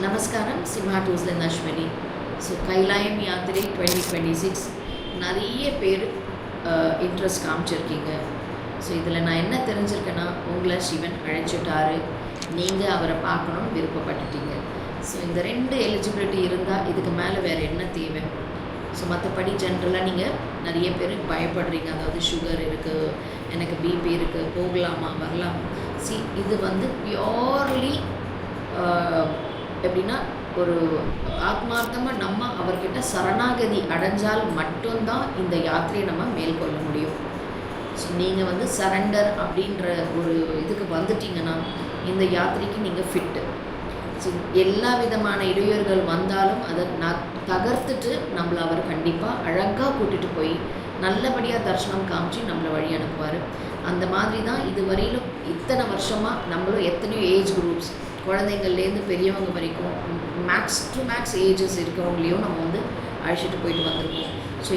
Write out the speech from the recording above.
நமஸ்காரம். சிம்ஹா டூஸ்லேருந்து அஸ்வினி. ஸோ கைலாயம் யாத்திரை 2026 நிறைய பேர் இன்ட்ரெஸ்ட் காமிச்சிருக்கீங்க. ஸோ இதில் நான் என்ன தெரிஞ்சிருக்கேன்னா, உங்களை சிவன் அழைச்சிட்டாரு, நீங்கள் அவரை பார்க்கணும்னு விருப்பப்பட்டுட்டீங்க. ஸோ இந்த 2 எலிஜிபிலிட்டி இருந்தால் இதுக்கு மேலே வேறு என்ன தேவை? ஸோ மற்றபடி ஜென்ரலாக நீங்கள் நிறைய பேர் பயப்படுறீங்க. அதாவது சுகர் இருக்குது, எனக்கு பிபி இருக்குது, போகலாமா வரலாமா? இது வந்து பியோர்லி எப்படின்னா, ஒரு ஆத்மார்த்தமாக நம்ம அவர்கிட்ட சரணாகதி அடைஞ்சால் மட்டும்தான் இந்த யாத்திரையை நம்ம மேற்கொள்ள முடியும். ஸோ நீங்கள் வந்து சரண்டர் அப்படின்ற ஒரு இதுக்கு வந்துட்டிங்கன்னா இந்த யாத்திரைக்கு நீங்கள் ஃபிட்டு. ஸோ எல்லா விதமான இடையூறுகள் வந்தாலும் அதை தகர்த்துட்டு நம்மளை அவர் கண்டிப்பாக அழகாக கூட்டிகிட்டு போய் நல்லபடியாக தரிசனம் காமிச்சு நம்மளை வழி அனுப்புவார். அந்த மாதிரி தான் இதுவரையிலும் இத்தனை வருஷமாக நம்மளும் எத்தனையோ ஏஜ் குரூப்ஸ், குழந்தைங்கள்லேருந்து பெரியவங்க வரைக்கும் மேக்ஸ் டு மேக்ஸ் ஏஜஸ் இருக்கிறவங்களையும் நம்ம வந்து அழைச்சிட்டு போயிட்டு வந்திருக்கோம். ஸோ